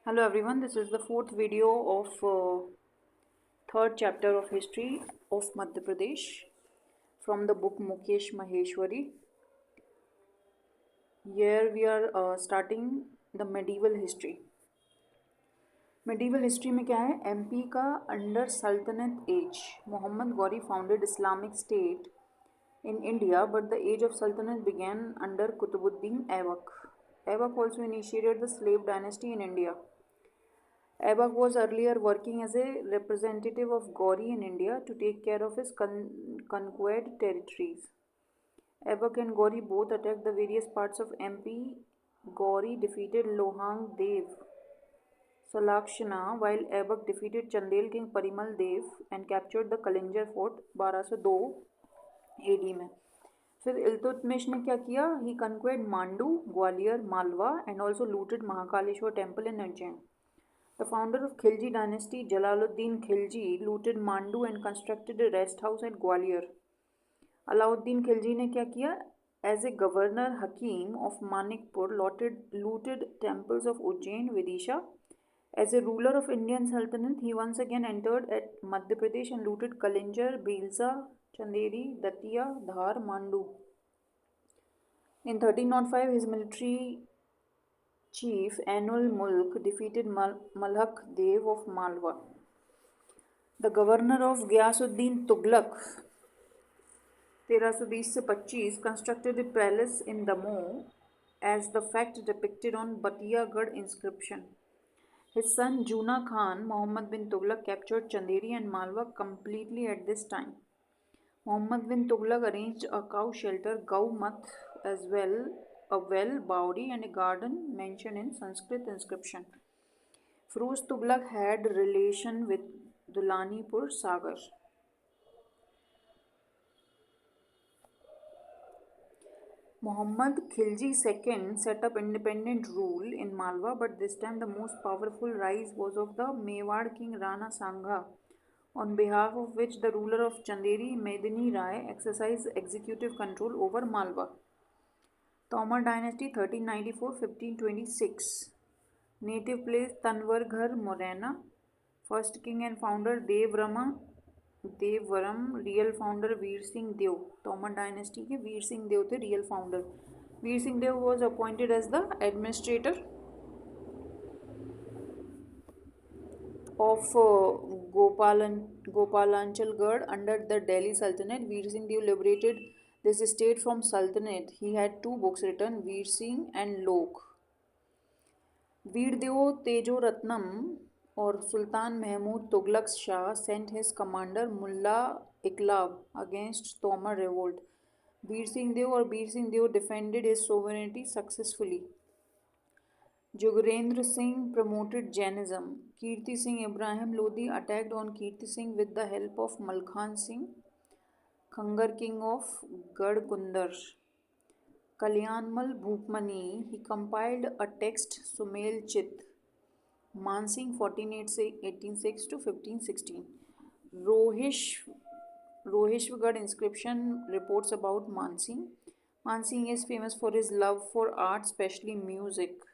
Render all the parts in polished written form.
Hello everyone, this is the fourth video of third chapter of history of Madhya Pradesh from the book Mukesh Maheshwari. Here we are starting the medieval history. medieval history में क्या है? MP का under सल्तनत as Mohammad Ghori founded Islamic state in India, but the age of Sultanate began under Qutbuddin Aibak. Aibak also initiated the slave dynasty in India. Aibak was earlier working as a representative of Gauri in India to take care of his conquered territories. Aibak and Gauri both attacked the various parts of MP. Gauri defeated Lohang Dev Salakshana, while Aibak defeated Chandel king Parimal Dev and captured the Kalinjar fort 1202 AD में. फिर इल्तुतमिश ने क्या किया? He conquered Mandu, Gwalior, Malwa and also looted Mahakaleshwar temple in Ujjain. The founder of Khilji dynasty, Jalaluddin Khilji, looted Mandu and constructed a rest house at Gwalior. Alauddin Khilji ने क्या किया? As a governor Hakim of Manikpur, looted temples of Ujjain, Vidisha. As a ruler of Indian Sultanate, he once again entered at Madhya Pradesh and looted Kalinjar, Bhilsa, Chanderi, Datia, Dhar, Mandu. In 1305, his military chief Ainul Mulk defeated Malhak Dev of Malwa. The governor of Ghyasuddin Tughlaq 1320 से 25 constructed a palace in Damoh as the fact depicted on Batiyagarh inscription. His son Juna Khan Muhammad bin Tughlaq captured Chanderi and Malwa completely at this time. Muhammad bin Tughlaq arranged a cow shelter, Gaumat, as well a well, Baudi, and a garden mentioned in Sanskrit inscription. Firuz Tughlaq had relation with Dulanipur Sagar. Muhammad Khilji II set up independent rule in Malwa, but this time the most powerful rise was of the Mewar king Rana Sangha, on behalf of which the ruler of Chanderi, Medini Rai, exercised executive control over Malwa. Tomar dynasty 1394-1526. Native place Tanwarghar, Morena. First king and founder Devvaram, real founder Veer Singh Dev. Tomar dynasty के Veer Singh Dev थे real founder. Veer Singh Dev was appointed as the administrator of Gopalanchal under the Delhi Sultanate. Veer Singh Dev liberated this state from Sultanate. He had two books written, Veer Singh and Lok. Veerdev Tejo Ratnam or Sultan Mahmud Tughlaq Shah sent his commander Mullah Iqlab against Tomar revolt. Veer Singh Dev or Veer Singh Dev defended his sovereignty successfully. Jogurendra Singh promoted Jainism. Kirti Singh Ibrahim Lodi attacked on Kirti Singh with the help of Malkhan Singh, Khangar king of Gadgundar. Kalyanmal Bhupmani, he compiled a text Sumel Chit, Mansingh 1486 to 1516. Rohishwagad inscription reports about Mansingh. Mansingh is famous for his love for art, especially music.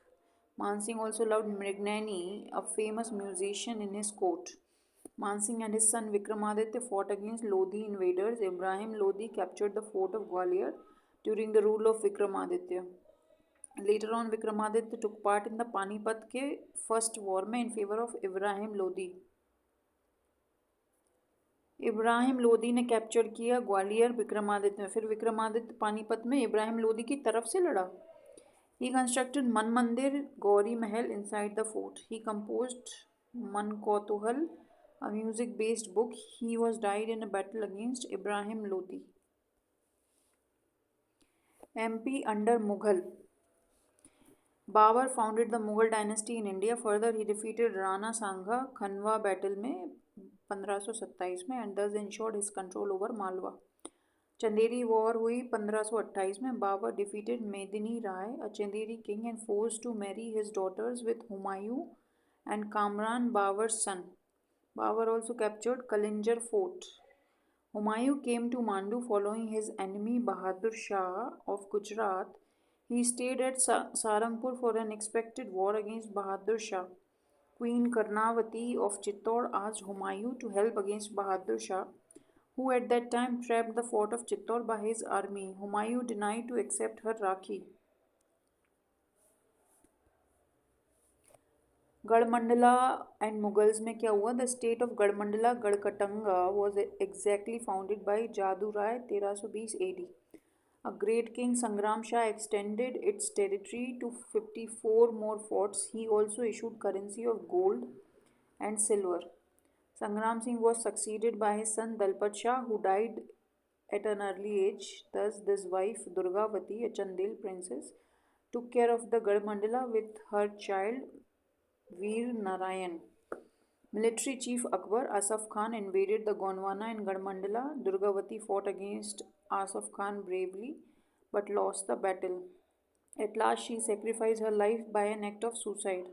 Mansingh also loved Mrignani, a famous musician in his court. Mansingh and his son Vikramaditya fought against Lodi invaders. Ibrahim Lodi captured the fort of Gwalior during the rule of Vikramaditya. Later on, Vikramaditya took part in the Panipat के first war में in favor of Ibrahim Lodi. Ibrahim Lodi ने capture किया ग्वालियर विक्रमादित्य में. फिर विक्रमादित्य पानीपत में इब्राहिम लोदी की तरफ से लड़ा. He constructed Man Mandir, Gauri Mahal inside the fort. He composed Man Kautuhal, a music-based book. He was died in a battle against Ibrahim Lodi. MP under Mughal. Babur founded the Mughal dynasty in India. Further, he defeated Rana Sangha Khanwa battle में 1527 में and thus ensured his control over Malwa. Chanderi war हुई 1528 में. Babur defeated Medini Rai, a Chanderi king, and forced to marry his daughters with Humayun and Kamran, Babur's son. Babur also captured Kalinjar fort. Humayun came to Mandu following his enemy Bahadur Shah of Gujarat. He stayed at Saranpur for an expected war against Bahadur Shah. Queen Karnavati of Chittor asked Humayun to help against Bahadur Shah, who at that time trapped the fort of Chittor by his army. Humayun denied to accept her Rakhi. Garhmandla and Mughals में क्या हुआ? The state of Garhmandla Garhkatanga was exactly founded by Jadu Rai 1320 AD. A great king Sangram Shah extended its territory to 54 more forts. He also issued currency of gold and silver. Sangram Singh was succeeded by his son Dalpat Shah, who died at an early age. Thus, this wife Durgavati, a Chandel princess, took care of the Garmandala with her child Veer Narayan. Military chief Akbar Asaf Khan invaded the Gondwana and Garmandala. Durgavati fought against Asaf Khan bravely but lost the battle. At last, she sacrificed her life by an act of suicide.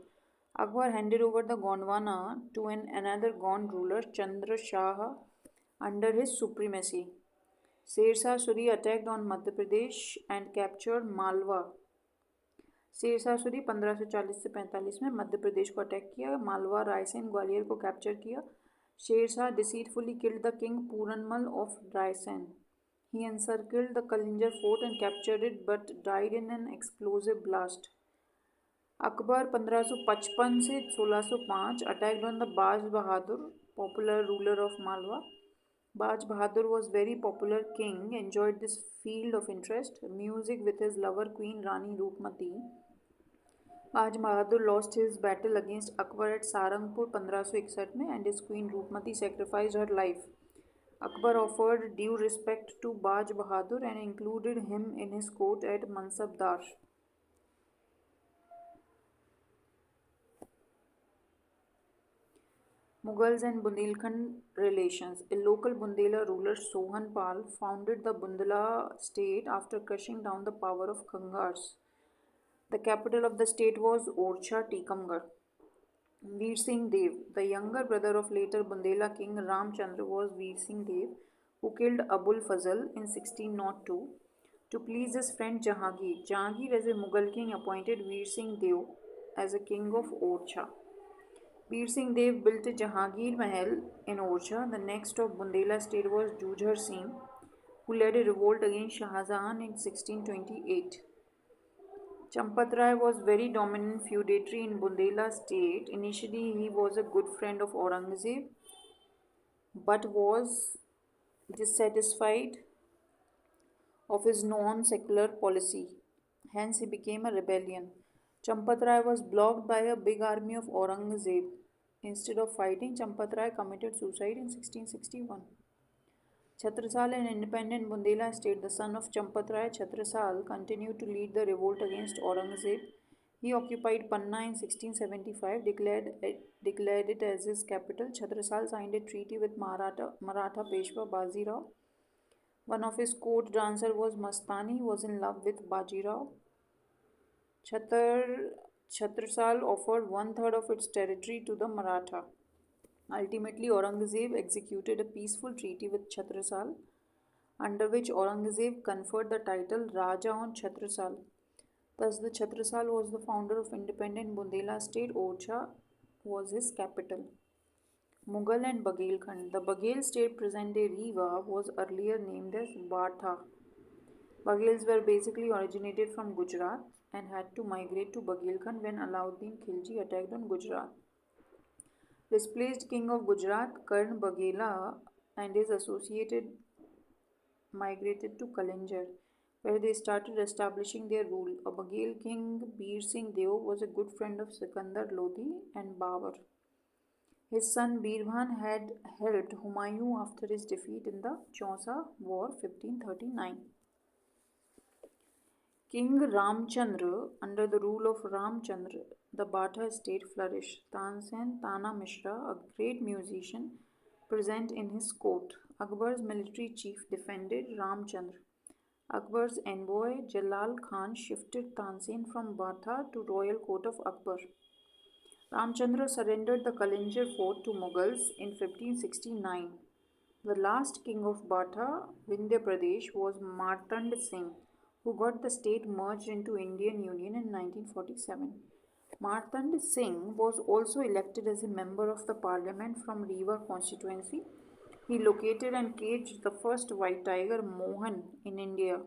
Akbar handed over the Gondwana to another Gond ruler, Chandra Shah, under his supremacy. Sher Shah Suri attacked on Madhya Pradesh and captured Malwa. Sher Shah Suri 1540 से 45 में मध्य प्रदेश को attack किया. मालवा, रायसेन, ग्वालियर को capture किया. Sher Shah deceitfully killed the king Puranmal of Raisen. He encircled the Kalinjar fort and captured it but died in an explosive blast. Akbar 1555 से 1605 attacked on the Baj Bahadur, popular ruler of Malwa. Baj Bahadur was very popular king, enjoyed this field of interest, music with his lover Queen Rani Roopmati. Baj Bahadur lost his battle against Akbar at Sarangpur 1561 में and his queen Roopmati sacrificed her life. Akbar offered due respect to Baj Bahadur and included him in his court at Mansabdar. Mughals and Bundelkhand relations. A local Bundela ruler Sohan Pal founded the Bundela state after crushing down the power of Khangars. The capital of the state was Orcha Tikamgarh. Veer Singh Dev, the younger brother of later Bundela king Ramchandra, was Veer Singh Dev, who killed Abul Fazl in 1602 to please his friend Jahangir. Jahangir, as a Mughal king, appointed Veer Singh Dev as a king of Orcha. Veer Singh Dev built a Jahangir Mahal in Orcha. The next of Bundela state was Jujhar Singh, who led a revolt against Shah Jahan in 1628. Champat Rai was very dominant feudatory in Bundela state. Initially, he was a good friend of Aurangzeb, but was dissatisfied of his non-secular policy. Hence, he became a rebellion. Champat Rai was blocked by a big army of Aurangzeb. Instead of fighting, Champat Rai committed suicide in 1661. Chhatrasal, an independent Bundela state, the son of Champat Rai, Chhatrasal continued to lead the revolt against Aurangzeb. He occupied Panna in 1675, declared it as his capital. Chhatrasal signed a treaty with Maratha Peshwa Bajirao. One of his court dancer was Mastani, who was in love with Bajirao. Chhatrasal offered 1/3 of its territory to the Maratha. Ultimately, Aurangzeb executed a peaceful treaty with Chhatrasal, under which Aurangzeb conferred the title Raja on Chhatrasal. Thus, the Chhatrasal was the founder of independent Bundela state. Orcha was his capital. Mughal and Baghelkhand. The Baghel state, present-day Rewa, was earlier named as Batha. Baghels were basically originated from Gujarat and had to migrate to Baghelkhand when Alauddin Khilji attacked on Gujarat. Displaced king of Gujarat, Karn Baghela, and his associated migrated to Kalinjar, where they started establishing their rule. A Baghel king, Veer Singh Dev, was a good friend of Sikandar Lodi and Babur. His son Birbhan had helped Humayun after his defeat in the Chausa War 1539. King Ramchandra, under the rule of Ramchandra, the Batha state flourished. Tansen Tana Mishra, a great musician, present in his court. Akbar's military chief defended Ramchandra. Akbar's envoy Jalal Khan shifted Tansen from Batha to royal court of Akbar. Ramchandra surrendered the Kalinjar fort to Mughals in 1569. The last king of Batha, Vindhya Pradesh, was Martand Singh, who got the state merged into Indian Union in 1947. Martand Singh was also elected as a member of the parliament from Rewa constituency. He located and caged the first white tiger Mohan in India.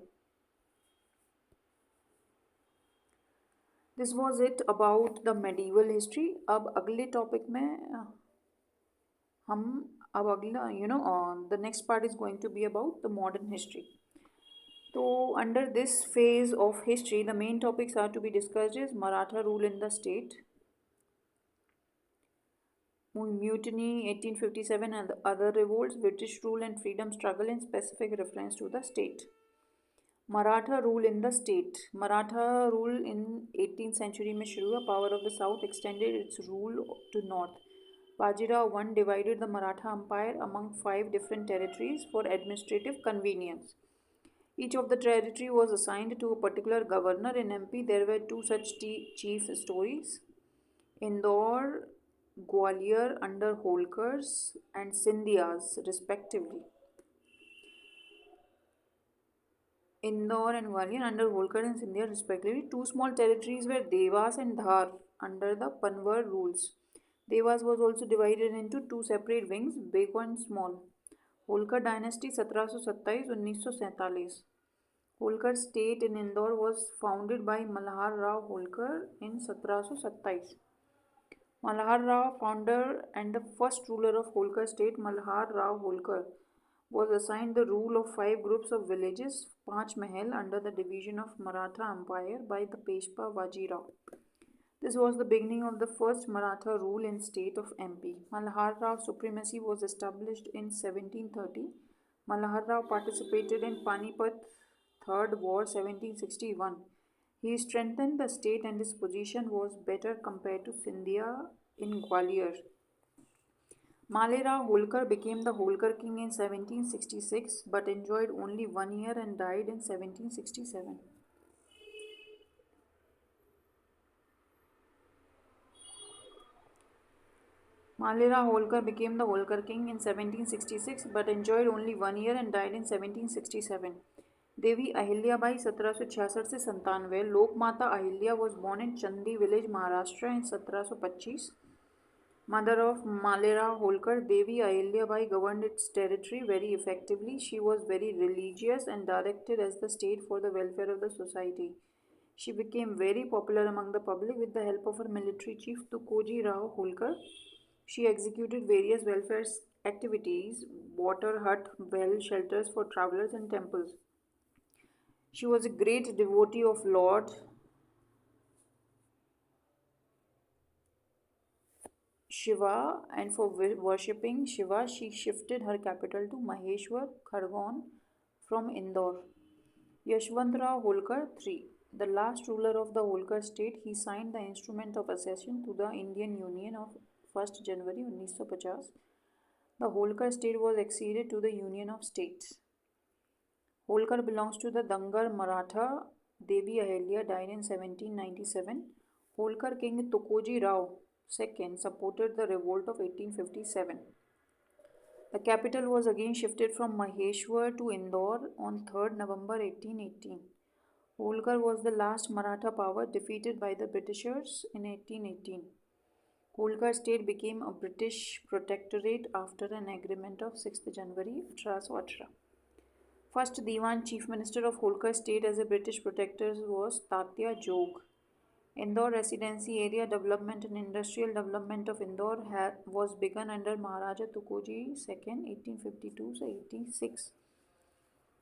This was it about the medieval history. अब अगले topic में हम अब अगला the next part is going to be about the modern history. So under this phase of history, the main topics are to be discussed is Maratha rule in the state, mutiny 1857 and the other revolts, British rule and freedom struggle in specific reference to the state. Maratha rule in the state. Maratha rule in 18th century में शुरू हुआ. Power of the south extended its rule to north. Bajirao I divided the Maratha Empire among 5 different territories for administrative convenience. Each of the territory was assigned to a particular governor. In MP, there were 2 such chief stories: Indore, Gwalior under Holkars, and Scindias, respectively. Indore and Gwalior under Holkar and Scindia respectively. 2 small territories were Devas and Dhar under the Panvar rules. Devas was also divided into 2 separate wings, big and small. Holkar dynasty 1727-1947. Holkar state in Indore was founded by Malhar Rao Holkar in 1727. Malhar Rao, founder and the first ruler of Holkar state, Malhar Rao Holkar, was assigned the rule of 5 groups of villages, Panch Mahal, under the division of Maratha Empire by the Peshwa Bajirao. This was the beginning of the first Maratha rule in state of MP. Malhar Rao supremacy was established in 1730. Malhar Rao participated in Panipat Third War 1761. He strengthened the state and his position was better compared to Scindia in Gwalior. Malera Holkar became the Holkar king in 1766 but enjoyed only 1 year and died in 1767. Malera Holkar became the Holkar king in 1766 but enjoyed only 1 year and died in 1767. Devi Ahilyabai 1766 से 97. Lokmata Ahilya was born in Chandi village, Maharashtra in 1725. Mother of Malera Holkar, Devi Ahilyabai governed its territory very effectively. She was very religious and directed as the state for the welfare of the society. She became very popular among the public with the help of her military chief Tukoji Rao Holkar. She executed various welfare activities, water hut, well shelters for travelers and temples. She was a great devotee of Lord Shiva, and for worshipping Shiva, she shifted her capital to Maheshwar, Khargone from Indore. Yashwantrao Holkar III, the last ruler of the Holkar state, he signed the instrument of accession to the Indian Union of 1st January 1950. The Holkar state was acceded to the Union of States. Holkar belongs to the Dangar Maratha. Devi Ahilya died in 1797. Holkar king Tukoji Rao II supported the revolt of 1857. The capital was again shifted from Maheshwar to Indore on 3rd November 1818. Holkar was the last Maratha power defeated by the Britishers in 1818. Holkar state became a British protectorate after an agreement of 6th January 1818. First Diwan Chief Minister of Holkar state as a British protector was Tatya Jog. Indore Residency Area Development and Industrial Development of Indore was begun under Maharaja Tukoji II, 1852-86.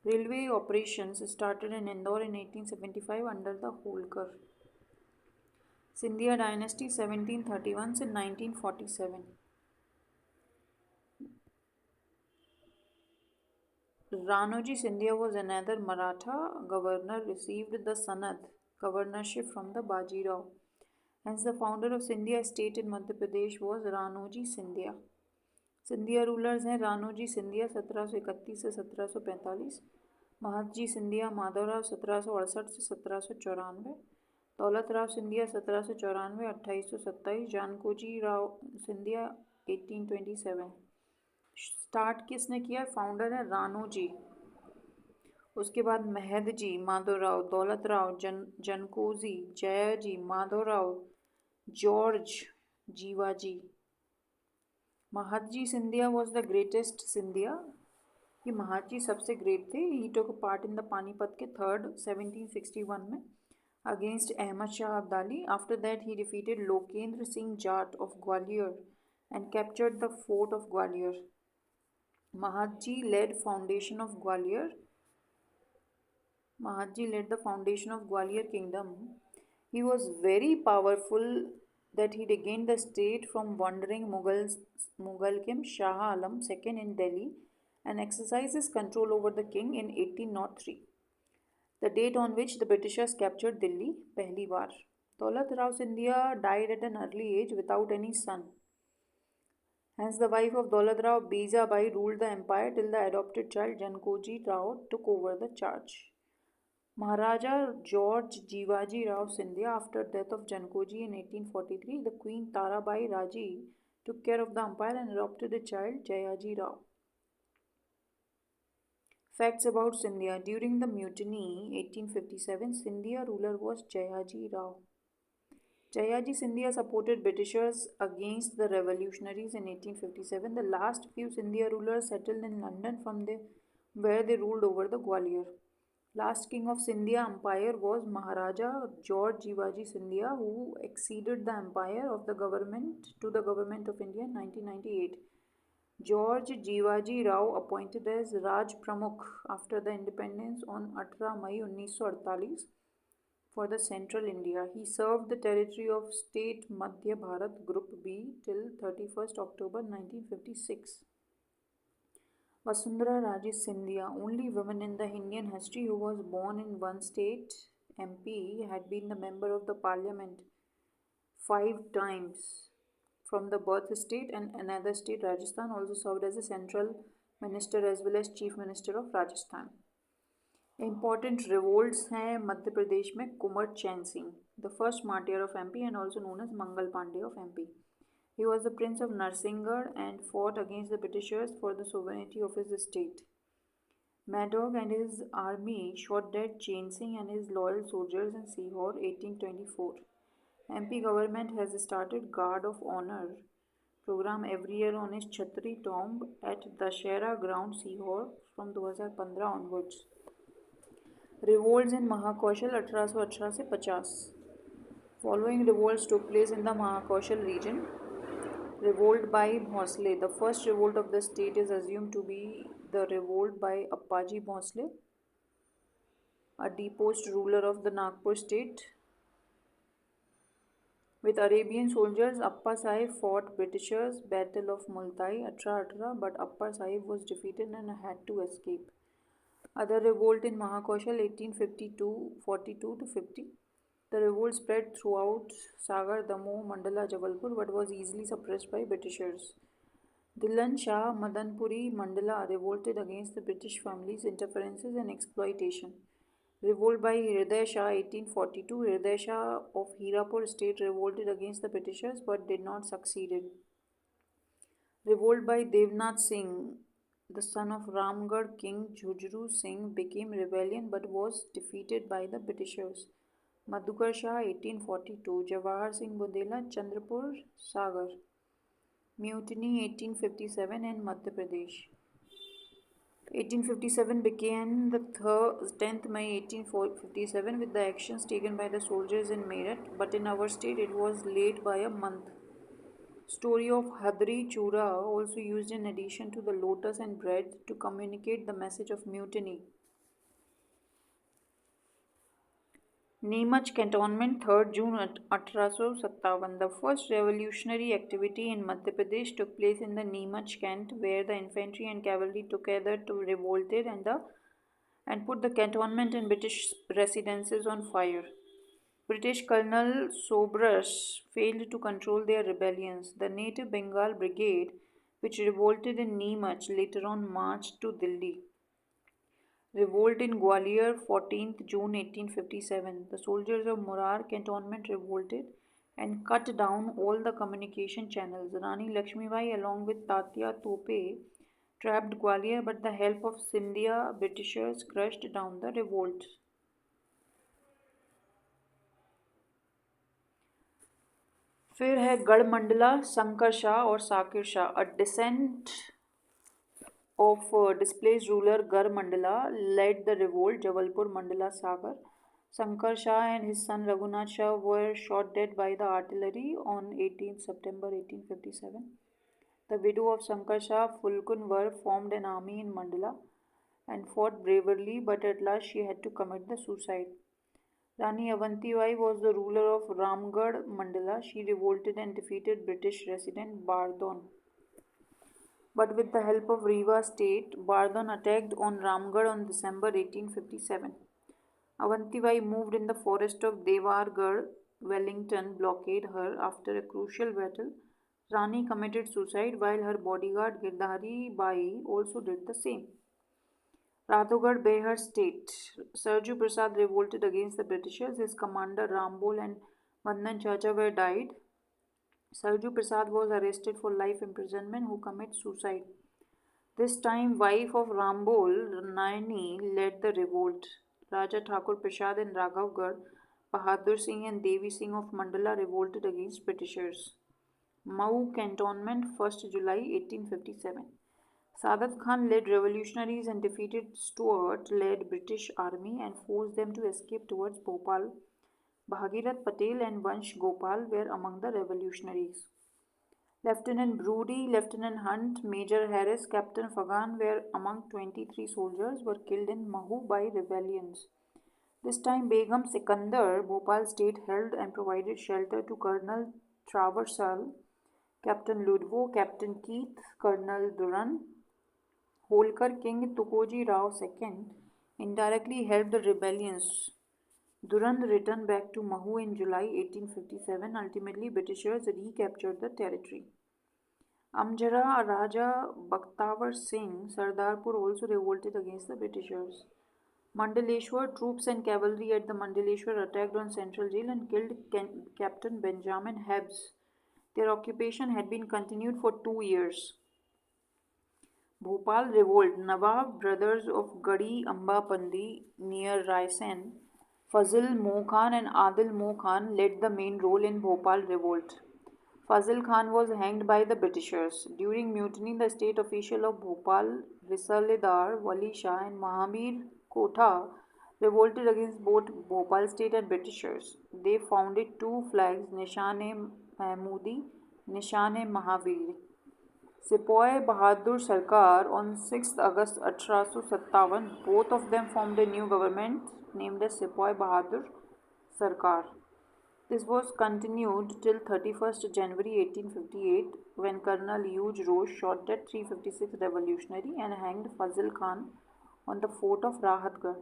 Railway operations started in Indore in 1875 under the Holkar. Scindia Dynasty 1731 to 1947. Ranoji Scindia was another Maratha governor, received the Sanad governorship from the Bajirao. Hence, the founder of Scindia state in Madhya Pradesh was Ranoji Scindia. Scindia rulers हैं रानोजी सिंधिया 1731 से 1745, महतजी सिंधिया माधवराव 1768 से 1794, दौलत Rao Scindia 1794 2827, Jankoji Rao Scindia 1827. Start किसने किया? Founder है रानोजी. उसके बाद महदजी माधवराव, दौलत Rao, Jankoji, Jayaji, Madhavrao, George Jivaji. Mahatji Scindia was the greatest Scindia. ये महाजी सबसे ग्रेट थे. He took part in the Panipat के थर्ड 1761 में against Ahmad Shah Abdali. After that, he defeated Lokendra Singh Jat of Gwalior and captured the fort of Gwalior. Mahatji led the foundation of Gwalior kingdom. He was very powerful that he regained the state from wandering Mughal King Shah Alam II in Delhi and exercised his control over the king in 1803, the date on which the Britishers captured Delhi पहली बार. Daulat Rao Scindia died at an early age without any son. Hence, the wife of Daulat Rao, Bijabai, ruled the empire till the adopted child Jankoji Rao took over the charge. Maharaja George Jivaji Rao Scindia, after death of Jankoji in 1843, the Queen Tarabai Raji took care of the empire and adopted a child, Jayaji Rao. Facts about Scindia. During the mutiny 1857, Scindia ruler was Jayaji Rao. Jayaji Scindia supported Britishers against the revolutionaries in 1857. The last few Scindia rulers settled in London from where they ruled over the Gwalior. Last king of Scindia Empire was Maharaja George Jivaji Scindia, who acceded the empire of the government to the government of India in 1998. George Jivaji Rao appointed as Raj Pramukh after the independence on 18 May 1948 for the Central India. He served the territory of State Madhya Bharat Group B till 31st October 1956. Vasundhara Raje Scindia, only woman in the Indian history who was born in one state, MP, had been the member of the parliament 5 times from the birth state, and another state, Rajasthan, also served as a central minister as well as chief minister of Rajasthan. Important revolts हैं मध्य प्रदेश में. कुंवर चैन Singh, the first martyr of MP and also known as Mangal Pandey of MP. He was the prince of Narsingarh and fought against the Britishers for the sovereignty of his state. Madog and his army shot dead Chain Singh and his loyal soldiers in Sihor 1824. MP government has started Guard of Honor program every year on his Chhatri tomb at Dashera ground Sihor from 2015 onwards. Revolts in Mahakaushal 1818 से 50. Following revolts took place in the Mahakaushal region. Revolt by Bhosle. The first revolt of the state is assumed to be the revolt by Appaji Bhosle, a deposed ruler of the Nagpur state. With Arabian soldiers, Appa Sahib fought Britishers, Battle of Multai 1818, but Appa Sahib was defeated and had to escape. Other revolt in Mahakaushal 1842 to 50. The revolt spread throughout Sagar, Damoh, Mandala, Jabalpur, but was easily suppressed by Britishers. Dilan Shah Madanpuri Mandala revolted against the British family's interferences and exploitation. Revolt by Hriday Shah 1842. Hriday Shah of Hirapur state revolted against the Britishers but did not succeed. Revolt by Devnath Singh, the son of Ramgarh king Jhujru Singh, became rebellion but was defeated by the Britishers. Madhukar Shah 1842. Jawahar Singh Budela Chandrapur Sagar. Mutiny 1857 in Madhya Pradesh. 1857 began the 10th May 1857 with the actions taken by the soldiers in Meerut, but in our state it was late by a month. Story of Hadri Chura, also used in addition to the lotus and bread to communicate the message of mutiny. Neemach Cantonment 3rd June 1857. The first revolutionary activity in Madhya Pradesh took place in the Neemach Cant, where the infantry and cavalry together revolted and put the cantonment and British residences on fire. British Colonel Sobras failed to control their rebellions. The native Bengal Brigade, which revolted in Neemach, later on marched to Delhi. Revolt in Gwalior 14th June 1857. The soldiers of Morar cantonment revolted and cut down all the communication channels. Rani Lakshmibai along with Tatya Tope trapped Gwalior, but the help of Scindia Britishers crushed down the revolt. फिर है गढ़मंडला, शंकर शाह और Sakir Shah. A descent of displaced ruler Garmandala led the revolt. Jabalpur Mandala Sagar. Sankar Shah and his son Raghunath Shah were shot dead by the artillery on 18 September 1857. The widow of Sankar Shah, Fulkunwar, formed an army in Mandala and fought bravely, but at last she had to commit the suicide. Rani Avanti Bai was the ruler of Ramgarh Mandala. She revolted and defeated British resident Bardon. But with the help of Rewa state, Bardon attacked on Ramgarh on December 1857. Avantibai moved in the forest of Dewargarh. Wellington blockaded her after a crucial battle. Rani committed suicide while her bodyguard Girdhari Bai also did the same. Radhogad Behar state. Sarju Prasad revolted against the Britishers. His commander Rambol and Vandan Chacha were died. Sarju Prasad was arrested for life imprisonment who committed suicide. This time wife of Rambol, Naini, led the revolt. Raja Thakur Prasad and Raghavgarh, Bahadur Singh and Devi Singh of Mandala revolted against Britishers. Mau Cantonment, 1st July 1857. Sadat Khan led revolutionaries and defeated Stuart-led British army and forced them to escape towards Bhopal. Bhagirath Patel and Vansh Gopal were among the revolutionaries. Lieutenant Broody, Lieutenant Hunt, Major Harris, Captain Fagan were among 23 soldiers were killed in Mahu by rebellions. This time Begum Sikandar, Bhopal state held and provided shelter to Colonel Traversal, Captain Ludvo, Captain Keith, Colonel Duran. Holkar King Tukoji Rao II indirectly helped the rebellions. Durand returned back to Mahu in July 1857. Ultimately, Britishers recaptured the territory. Amjara Raja Bakhtawar Singh, Sardarpur also revolted against the Britishers. Mandaleshwar troops and cavalry at the Mandaleshwar attacked on Central Jail and killed Captain Benjamin Hebbs. Their occupation had been continued for 2 years. Bhopal revolt. Nawab brothers of Gadi Ambapandi near Raisen, Fazil Mo Khan and Adil Mo Khan led the main role in Bhopal revolt. Fazil Khan was hanged by the Britishers. During mutiny, the state official of Bhopal, Risaledar, Wali Shah and Mahamir Kotha revolted against both Bhopal state and Britishers. They founded two flags, Nishan-e-Mahmudi, Nishan-e-Mahavir. Sepoy Bahadur Sarkar on 6th August 1857, both of them formed a new government named as Sepoy Bahadur Sarkar. This was continued till 31st January 1858 when Colonel Huge Rose shot dead 356 revolutionary and hanged Fazil Khan on the fort of Rahatgarh.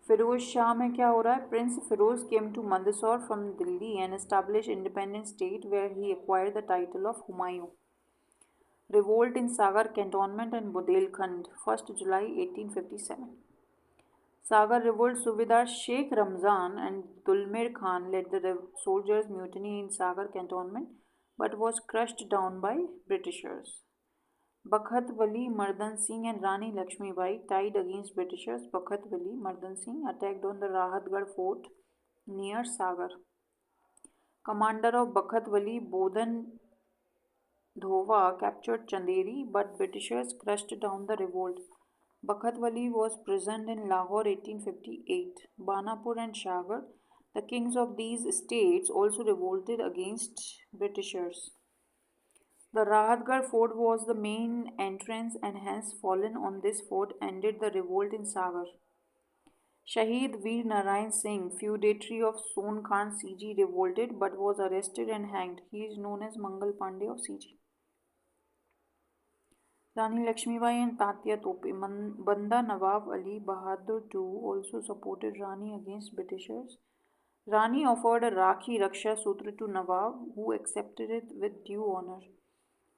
Firoz Shah में क्या हो रहा है? Prince Firoz came to Mandsaur from Delhi and established independent state where he acquired the title of Humayun. Revolt in Sagar Cantonment and Budelkhand, 1st July 1857. Sagar revolt. Subedar Sheikh Ramzan and Dulmer Khan led the soldiers' mutiny in Sagar Cantonment but was crushed down by Britishers. Bakhat Wali, Mardan Singh and Rani Lakshmi Bai tied against Britishers. Bakhat Wali, Mardan Singh attacked on the Rahatgarh fort near Sagar. Commander of Bakhat Wali, Bodhan Dhova captured Chanderi, but Britishers crushed down the revolt. Bakhat Wali was prisoned in Lahore 1858. Banapur and Shahgarh, the kings of these states, also revolted against Britishers. The Rahatgarh fort was the main entrance and hence fallen on this fort ended the revolt in Sagar. Shaheed Veer Narayan Singh, feudatory of Son Khan CG, revolted but was arrested and hanged. He is known as Mangal Pandey of CG. Rani Lakshmibai and Tatya Tope. Banda Nawab Ali Bahadur II also supported Rani against Britishers. Rani offered a Rakhi Raksha Sutra to Nawab, who accepted it with due honor.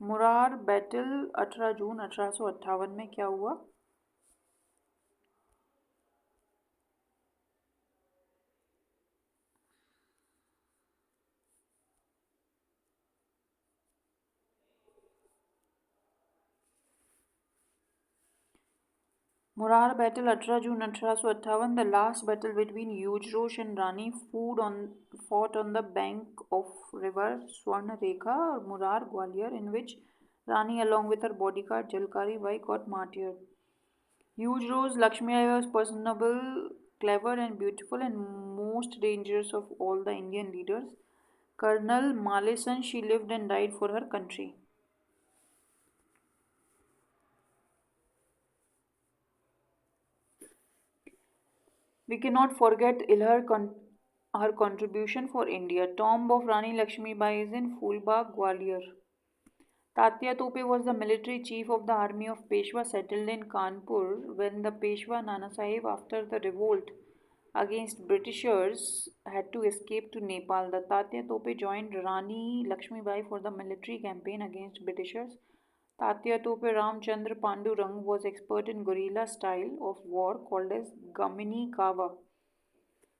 Murar battle 18 जून 1858 में क्या हुआ? Murar battle 18 June 1858, the last battle between Yujrosh and Rani fought on the bank of river Swarnarekha or Murar, Gwalior, in which Rani along with her bodyguard Jalkari Bai got martyred. Yujrosh Lakshmi Bai was personable, clever and beautiful and most dangerous of all the Indian leaders. Colonel Malesan, she lived and died for her country. We cannot forget her contribution for India. Tomb of Rani Lakshmi Bai is in Phoolbagh, Gwalior. Tatya Tope was the military chief of the army of Peshwa settled in Kanpur when the Peshwa Nana Sahib, after the revolt against Britishers, had to escape to Nepal. The Tatya Tope joined Rani Lakshmi Bai for the military campaign against Britishers. Tatya Tope Ramchandra Pandurang was expert in guerrilla style of war called as Gamini Kawa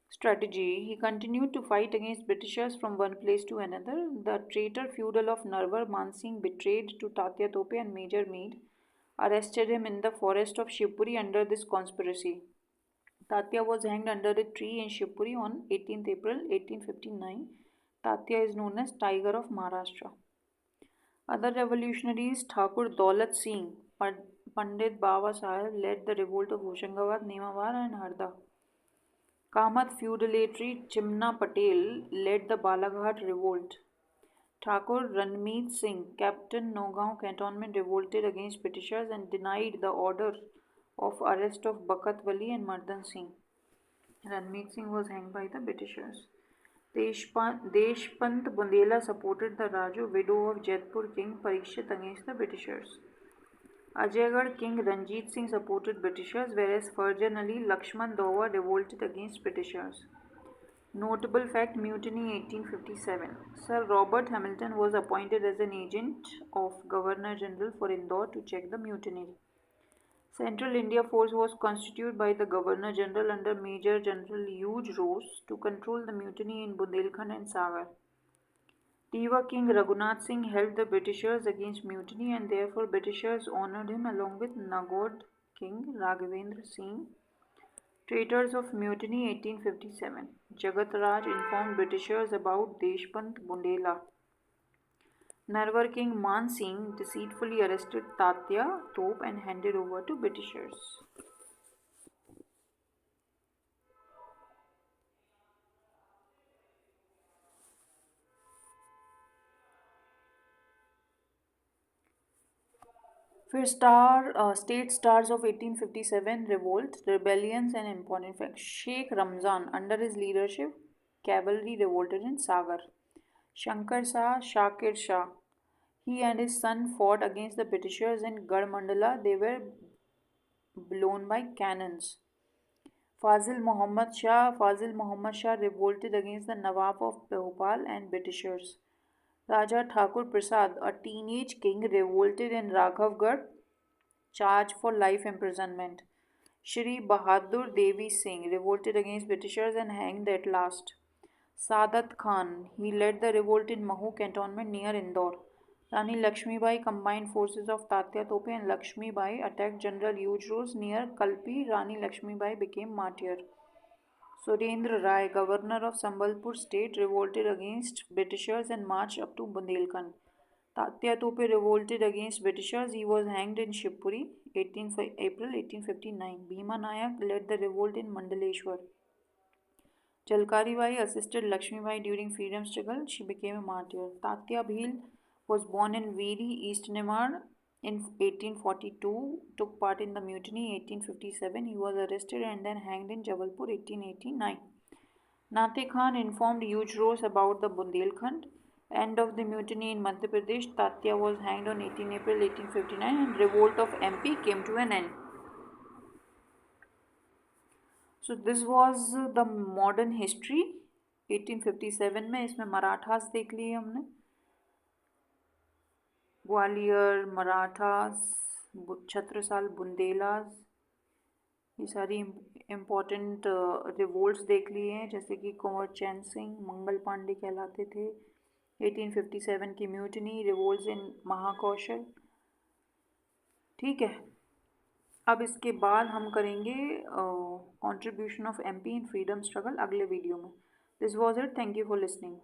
strategy. He continued to fight against Britishers from one place to another. The traitor feudal of Narwar Mansingh betrayed to Tatya Tope and Major Meade arrested him in the forest of Shivpuri under this conspiracy. Tatya was hanged under a tree in Shivpuri on 18th April 1859. Tatya is known as Tiger of Maharashtra. Other revolutionaries, Thakur Daulat Singh, Pandit Baba Sahib led the revolt of Hoshangabad, Nemawar and Harda. Kamath feudatory Chimna Patel led the Balaghat revolt. Thakur Ranmeet Singh, Captain Nagaon cantonment, revolted against Britishers and denied the order of arrest of Bakat Wali and Mardan Singh. Ranmeet Singh was hanged by the Britishers. Deshpant Bundela supported the Raju, widow of Jaipur King Parikshit, against the Britishers. Ajaygarh King Ranjit Singh supported Britishers, whereas Farjan Ali Lakshman Dowa revolted against Britishers. Notable fact: Mutiny 1857. Sir Robert Hamilton was appointed as an agent of Governor General for Indore to check the mutiny. Central India Force was constituted by the Governor General under Major General Huge Rose to control the mutiny in Bundelkhand and Sagar. Tiwa King Raghunath Singh helped the Britishers against mutiny and therefore Britishers honoured him along with Nagaud King Raghavendra Singh. Traitors of Mutiny 1857. Jagat Raj informed Britishers about Deshpant Bundela. Narwar King Man Singh deceitfully arrested Tatya Tope and handed over to Britishers. फिर state stars of 1857 revolt, rebellions and important facts. Sheikh Ramzan, under his leadership, cavalry revolted in Sagar. Shankar Shah, Shakir Shah, he and his son fought against the Britishers in Garmandala. They were blown by cannons. Fazil Muhammad Shah revolted against the Nawab of Bhopal and Britishers. Raja Thakur Prasad, a teenage king, revolted in Raghavgarh, charged for life imprisonment. Shri Bahadur Devi Singh revolted against Britishers and hanged at last. Sadat Khan, he led the revolt in Mahu cantonment near Indore. Rani Lakshmi Bai combined forces of Tatya Tope and Lakshmi Bai attacked General Yujros near Kalpi. Rani Lakshmi Bai became martyr. Surendra Rai, governor of Sambalpur state, revolted against Britishers and marched up to Bundelkhand. Tatya Tope revolted against Britishers. He was hanged in Shivpuri, April 1859. Bhima Nayak led the revolt in Mandaleshwar. Jalkari Bai assisted Lakshmi Bai during freedom struggle. She became a martyr. Tatya Bhil was born in Veeri, East Nimar in 1842. Took part in the mutiny 1857. He was arrested and then hanged in Jabalpur 1889. Nate Khan informed Huge Rose about the Bundelkhand end of the mutiny in Madhya Pradesh. Tatya was hanged on 18 April 1859 and revolt of MP came to an end. So this was the modern history 1857 में. इसमें मराठास देख लिए हमने, ग्वालियर, मराठास, छत्रसाल, बुंदेलास, ये सारी important revolts देख लिए हैं, जैसे कि कुंवर चैन सिंह, मंगल पांडे कहलाते थे. 1857 की म्यूटनी, रिवोल्ट्स इन महाकौशल. ठीक है. अब इसके बाद हम करेंगे contribution of MP in freedom struggle अगले वीडियो में. This was it. Thank you for listening.